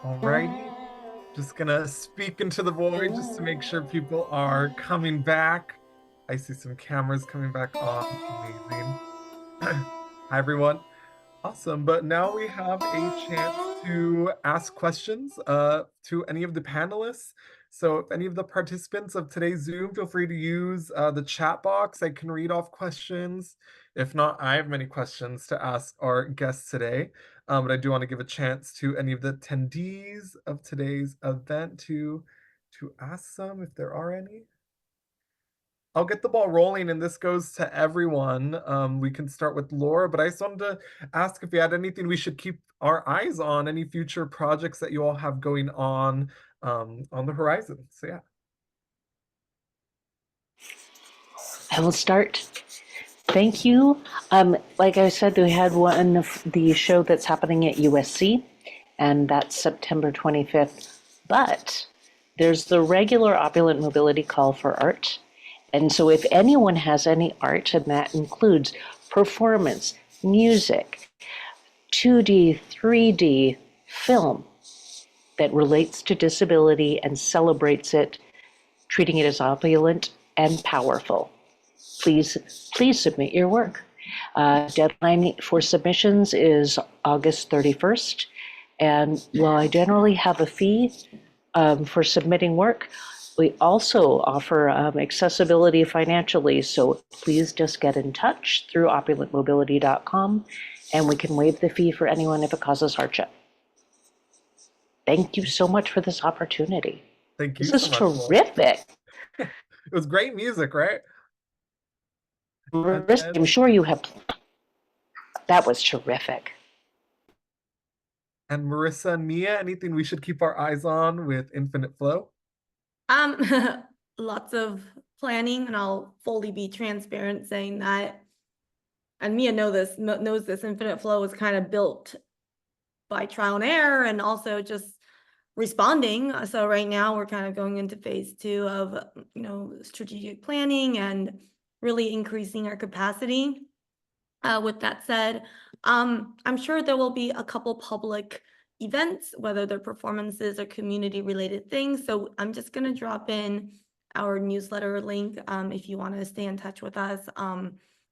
Alrighty. Just gonna speak into the void just to make sure people are coming back. I see some cameras coming back on. Amazing. Hi, everyone. Awesome. But now we have a chance to ask questions to any of the panelists. So if any of the participants of today's Zoom, feel free to use the chat box. I can read off questions. If not, I have many questions to ask our guests today. But I do want to give a chance to any of the attendees of today's event to ask some if there are any. I'll get the ball rolling, and this goes to everyone. We can start with Laura, but I just wanted to ask if you had anything we should keep our eyes on, any future projects that you all have going on the horizon. So yeah. I will start. Thank you. Like I said, we had one of the show that's happening at USC, and that's September 25th. But there's the regular Opulent Mobility Call for Art. And so if anyone has any art, and that includes performance, music, 2D, 3D, film that relates to disability and celebrates it, treating it as opulent and powerful, please submit your work. Deadline for submissions is August 31st. And while I generally have a fee for submitting work, we also offer accessibility financially. So please just get in touch through opulentmobility.com, and we can waive the fee for anyone if it causes hardship. Thank you so much for this opportunity. Thank you This so is much. terrific. It was great music, right? I'm sure you have. That was terrific. And Marissa and Mia, anything we should keep our eyes on with Infinite Flow? Lots of planning, and I'll fully be transparent saying that, and Mia knows this, Infinite Flow was kind of built by trial and error and also just responding. So right now we're kind of going into phase 2 of, strategic planning and really increasing our capacity. With that said, I'm sure there will be a couple public events, whether they're performances or community related things. So I'm just going to drop in our newsletter link. If you want to stay in touch with us,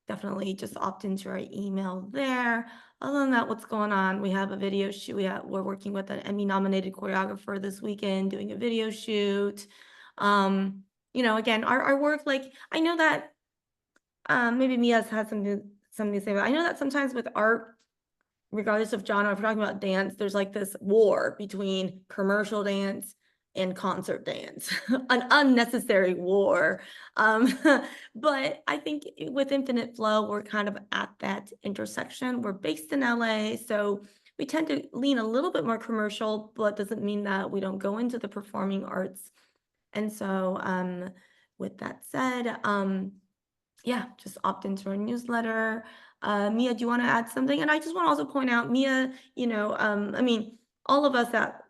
definitely just opt into our email there. Other than that, what's going on? We have a video shoot. We're working with an Emmy nominated choreographer this weekend, doing a video shoot. Again, our work, like, I know that maybe Mia's had something to say, but I know that sometimes with art, regardless of genre, if we're talking about dance, there's like this war between commercial dance and concert dance, an unnecessary war. But I think with Infinite Flow, we're kind of at that intersection. We're based in LA, so we tend to lean a little bit more commercial, but doesn't mean that we don't go into the performing arts. And so with that said, yeah, just opt into our newsletter. Mia, do you want to add something? And I just want to also point out, Mia,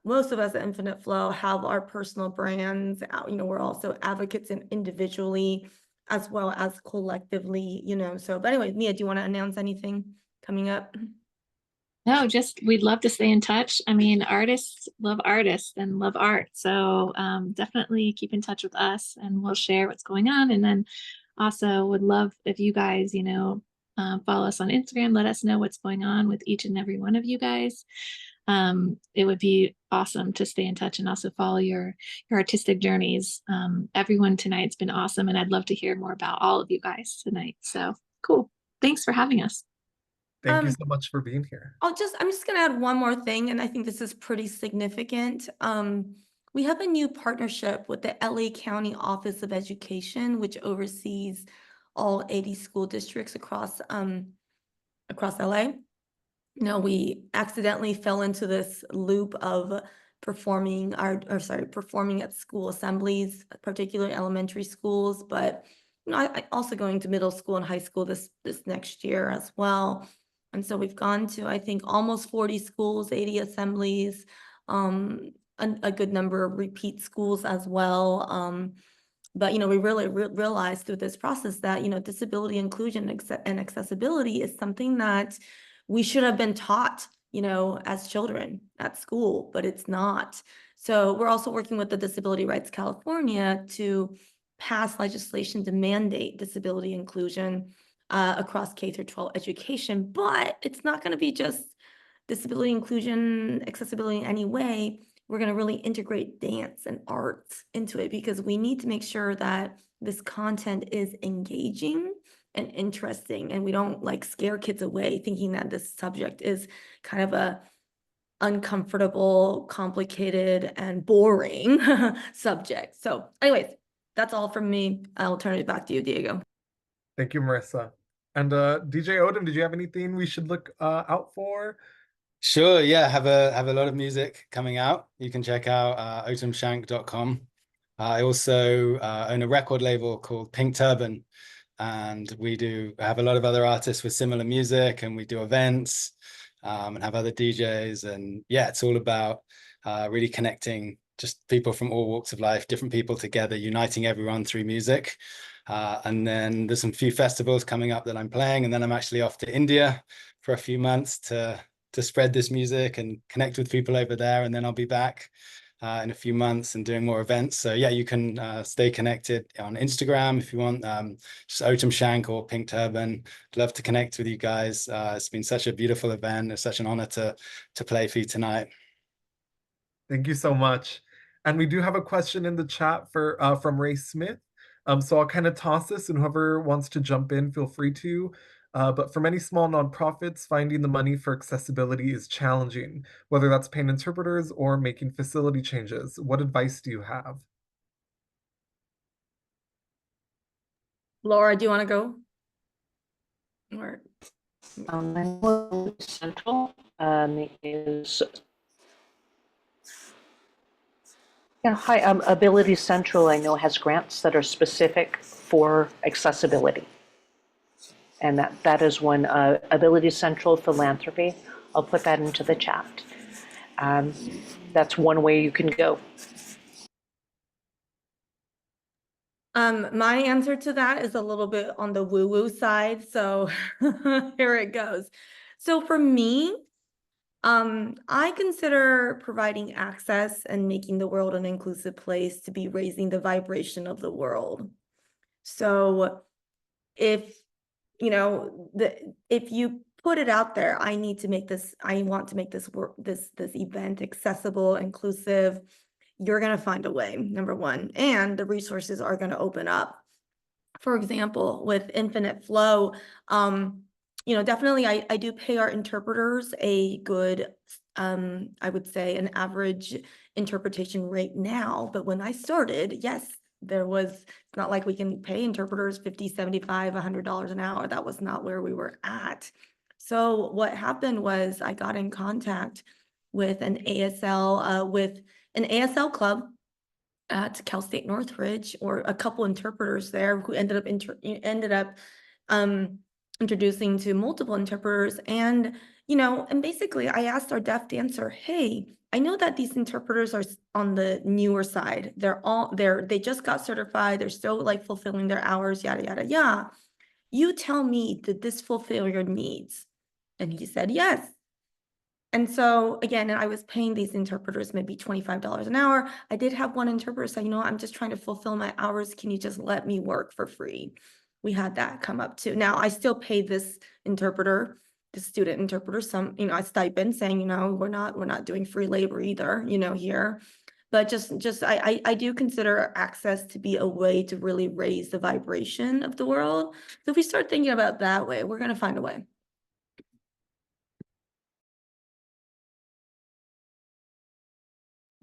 most of us at Infinite Flow have our personal brands. We're also advocates individually as well as collectively, So, but anyway, Mia, do you want to announce anything coming up? No, just we'd love to stay in touch. I mean, artists and love art. So definitely keep in touch with us and we'll share what's going on. And then also would love if you guys, follow us on Instagram, let us know what's going on with each and every one of you guys. It would be awesome to stay in touch and also follow your artistic journeys. Everyone tonight's been awesome, and I'd love to hear more about all of you guys tonight. So cool. Thanks for having us. Thank you so much for being here. I'm just gonna add one more thing, and I think this is pretty significant. We have a new partnership with the LA County Office of Education, which oversees all 80 school districts across LA. We accidentally fell into this loop of performing at school assemblies, particularly elementary schools, but I also going to middle school and high school this next year as well. And so we've gone to, I think, almost 40 schools, 80 assemblies, a good number of repeat schools as well. But we really realized through this process that disability inclusion and accessibility is something that we should have been taught as children at school, but it's not. So we're also working with the Disability Rights California to pass legislation to mandate disability inclusion across K through 12 education, but it's not going to be just disability inclusion, accessibility in any way. We're going to really integrate dance and arts into it because we need to make sure that this content is engaging and interesting, and we don't scare kids away thinking that this subject is kind of a uncomfortable, complicated, and boring subject. So anyways, that's all from me. I'll turn it back to you, Diego. Thank you, Marissa. And DJ Odom, did you have anything we should look out for? Sure, yeah, have a lot of music coming out. You can check out otmshank.com. I also own a record label called Pink Turban, and we do have a lot of other artists with similar music, and we do events and have other DJs. And yeah, it's all about really connecting just people from all walks of life, different people together, uniting everyone through music. And then there's some few festivals coming up that I'm playing, and then I'm actually off to India for a few months to spread this music and connect with people over there. And then I'll be back in a few months and doing more events. So yeah, you can stay connected on Instagram if you want, just Otm Shank or Pink Turban. I'd love to connect with you guys. It's been such a beautiful event. It's such an honor to play for you tonight. Thank you so much. And we do have a question in the chat for from Ray Smith. So I'll kind of toss this, and whoever wants to jump in, feel free to. But for many small nonprofits, finding the money for accessibility is challenging, whether that's paying interpreters or making facility changes. What advice do you have? Laura, do you want to go? Or Central is hi. Ability Central, I know, has grants that are specific for accessibility, and that is one. Ability Central Philanthropy. I'll put that into the chat. That's one way you can go. My answer to that is a little bit on the woo-woo side, so here it goes. So for me, I consider providing access and making the world an inclusive place to be raising the vibration of the world. So if if you put it out there, I want to make this event accessible, inclusive, you're going to find a way, number one, and the resources are going to open up. For example, with Infinite Flow, definitely I do pay our interpreters a good, I would say an average interpretation rate now. But when I started, yes, it's not like we can pay interpreters $50, $75, $100 an hour. That was not where we were at. So what happened was I got in contact with an ASL club at Cal State Northridge, or a couple interpreters there who ended up introducing to multiple interpreters. And and basically I asked our deaf dancer, hey, I know that these interpreters are on the newer side. They just got certified. They're still fulfilling their hours, yada, yada, yada. You tell me, did this fulfill your needs? And he said, yes. And so again, I was paying these interpreters maybe $25 an hour. I did have one interpreter say, I'm just trying to fulfill my hours. Can you just let me work for free? We had that come up too. Now I still pay this interpreter, the student interpreter, some, a stipend, saying, we're not doing free labor either, here. But I do consider access to be a way to really raise the vibration of the world. So if we start thinking about that way, we're going to find a way.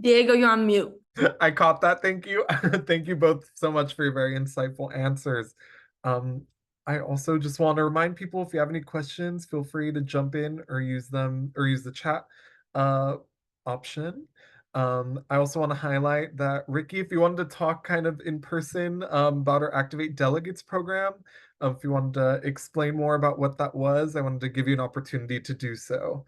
Diego, you're on mute. I caught that. Thank you. Thank you both so much for your very insightful answers. Um, I also just want to remind people, if you have any questions, feel free to jump in or use the chat uh, option. I also want to highlight that, Ricky, if you wanted to talk kind of in person about our Activate Delegates program, if you wanted to explain more about what that was, I wanted to give you an opportunity to do so.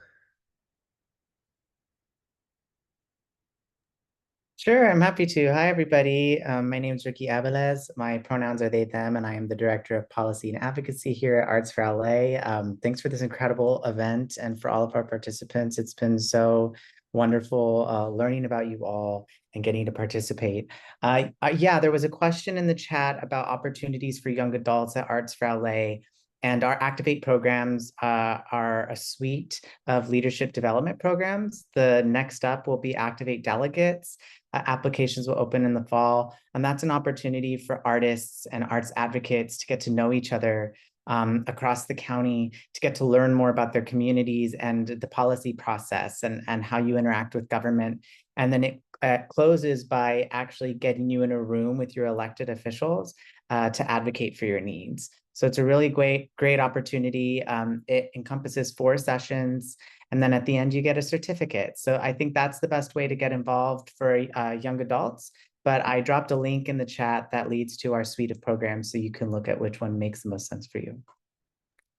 Sure, I'm happy to. Hi, everybody. My name is Ricky Aviles. My pronouns are they, them, and I am the Director of Policy and Advocacy here at Arts for LA. Thanks for this incredible event and for all of our participants. It's been so wonderful learning about you all and getting to participate. Yeah, there was a question in the chat about opportunities for young adults at Arts for LA. And our Activate programs are a suite of leadership development programs. The next up will be Activate Delegates. Applications will open in the fall, and that's an opportunity for artists and arts advocates to get to know each other across the county, to get to learn more about their communities and the policy process and how you interact with government. And then it closes by actually getting you in a room with your elected officials to advocate for your needs. So it's a really great opportunity. It encompasses 4 sessions. And then at the end, you get a certificate. So I think that's the best way to get involved for young adults. But I dropped a link in the chat that leads to our suite of programs so you can look at which one makes the most sense for you.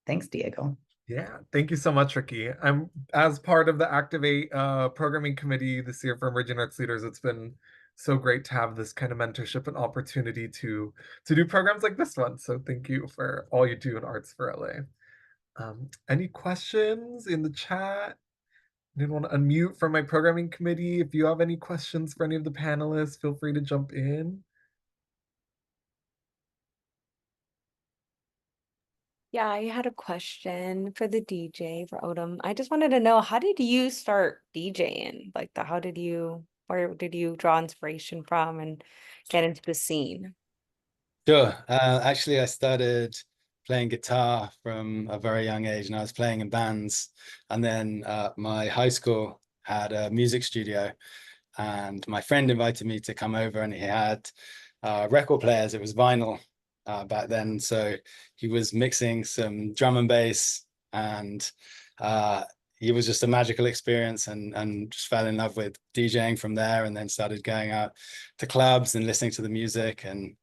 Thanks, Diego. Yeah, thank you so much, Ricky. I'm as part of the Activate programming committee this year for Emerging Arts Leaders. It's been so great to have this kind of mentorship and opportunity to do programs like this one. So thank you for all you do in Arts for LA. Any questions in the chat? I didn't want to unmute from my programming committee. If you have any questions for any of the panelists, feel free to jump in. Yeah, I had a question for the DJ for Odom. I just wanted to know, how did you start DJing? Like where did you draw inspiration from and get into the scene? Sure. Actually, I started playing guitar from a very young age, and I was playing in bands. And then my high school had a music studio, and my friend invited me to come over, and he had record players. It was vinyl back then, so he was mixing some drum and bass, and it was just a magical experience, and just fell in love with DJing from there, and then started going out to clubs and listening to the music. And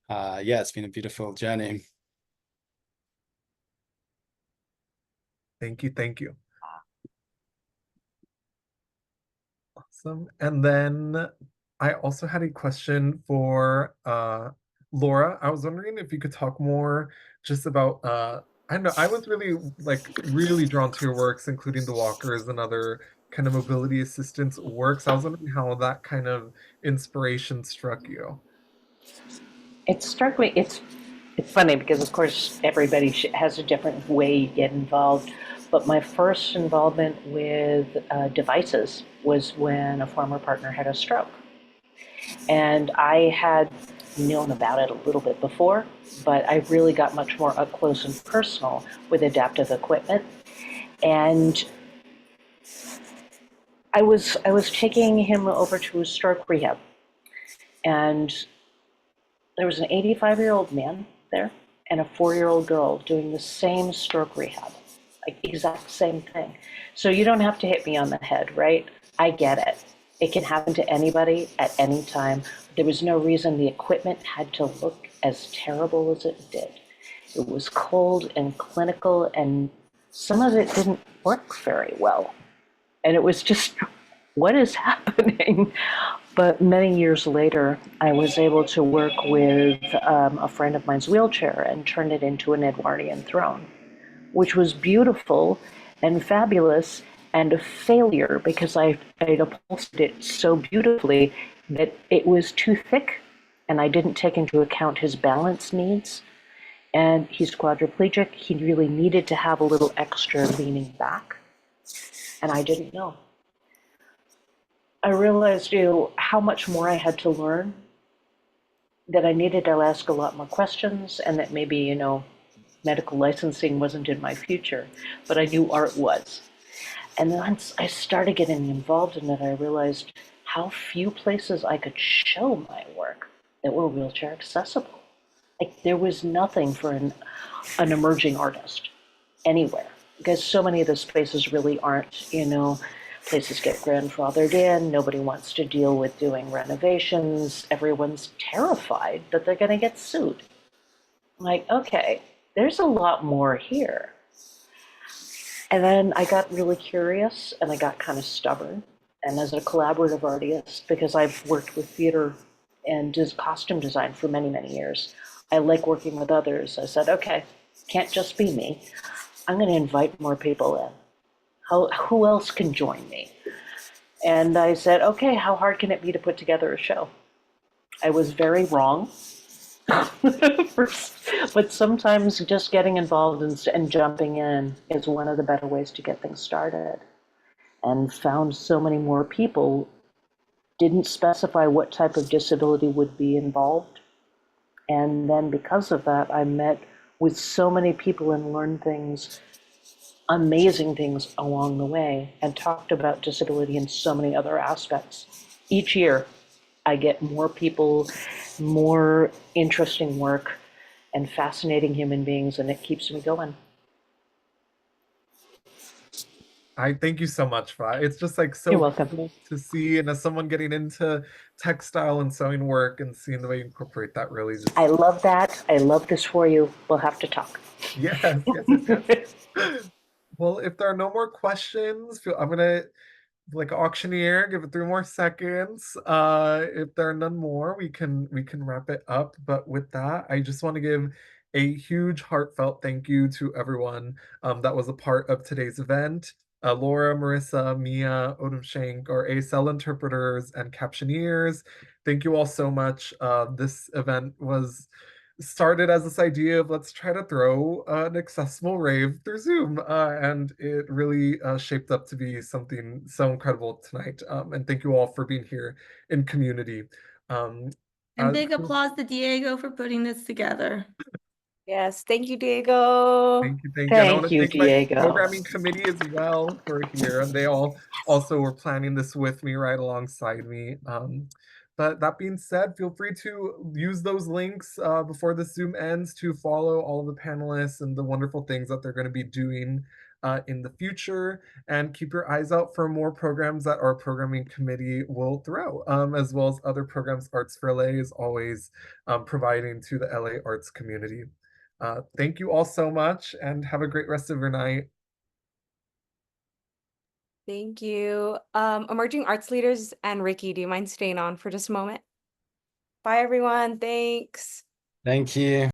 yeah, it's been a beautiful journey. Thank you. Thank you. Awesome. And then I also had a question for Laura. I was wondering if you could talk more just about I don't know, I was really drawn to your works, including the walkers and other kind of mobility assistance works. I was wondering how that kind of inspiration struck you. It struck me, it's funny because, of course, everybody has a different way you get involved. But my first involvement with devices was when a former partner had a stroke. And I had known about it a little bit before, but I really got much more up close and personal with adaptive equipment. And I was taking him over to a stroke rehab. And there was an 85-year-old man there and a 4-year-old girl doing the same stroke rehab, like exact same thing. So you don't have to hit me on the head, right? I get it. It can happen to anybody at any time. There was no reason the equipment had to look as terrible as it did. It was cold and clinical, and some of it didn't work very well. And it was just, what is happening? But many years later, I was able to work with a friend of mine's wheelchair and turn it into an Edwardian throne, which was beautiful and fabulous, and a failure because I upholstered it so beautifully that it was too thick, and I didn't take into account his balance needs. And he's quadriplegic. He really needed to have a little extra leaning back, and I didn't know. I realized, how much more I had to learn, that I needed to ask a lot more questions, and that maybe, medical licensing wasn't in my future, but I knew art was. And once I started getting involved in it, I realized how few places I could show my work that were wheelchair accessible. Like there was nothing for an emerging artist anywhere because so many of the spaces really aren't, places get grandfathered in. Nobody wants to deal with doing renovations. Everyone's terrified that they're going to get sued. I'm like, okay, there's a lot more here. And then I got really curious and I got kind of stubborn. And as a collaborative artist, because I've worked with theater and costume design for many, many years, I like working with others. I said, okay, can't just be me. I'm going to invite more people in. Who else can join me? And I said, okay, how hard can it be to put together a show? I was very wrong. But sometimes just getting involved and jumping in is one of the better ways to get things started. And found so many more people, didn't specify what type of disability would be involved. And then because of that, I met with so many people and learned things, amazing things along the way, and talked about disability in so many other aspects. Each year, I get more people, more interesting work, and fascinating human beings, and it keeps me going. I thank you so much for that. It's just like You're so welcome. cool to see, and as someone getting into textile and sewing work and seeing the way you incorporate that really just I love that. I love this for you. We'll have to talk. yes, yes. Well, if there are no more questions, I'm gonna like auctioneer, give it 3 more seconds. If there are none more, we can wrap it up. But with that, I just want to give a huge heartfelt thank you to everyone that was a part of today's event. Laura, Marissa, Mia, Otm Shank, our ASL interpreters and captioneers. Thank you all so much. This event was started as this idea of let's try to throw an accessible rave through Zoom, and it really shaped up to be something so incredible tonight. And thank you all for being here in community. Um, And big applause to Diego for putting this together. Yes, thank you, Diego. Thank you, thank you. And I want Thank to you, thank my Diego. programming committee as well for here. And they all also were planning this with me right alongside me. But that being said, feel free to use those links before the Zoom ends to follow all of the panelists and the wonderful things that they're going to be doing in the future. And keep your eyes out for more programs that our programming committee will throw, as well as other programs Arts for LA is always providing to the LA arts community. Thank you all so much and have a great rest of your night. Thank you. Emerging arts leaders and Ricky, do you mind staying on for just a moment? Bye, everyone. Thanks. Thank you.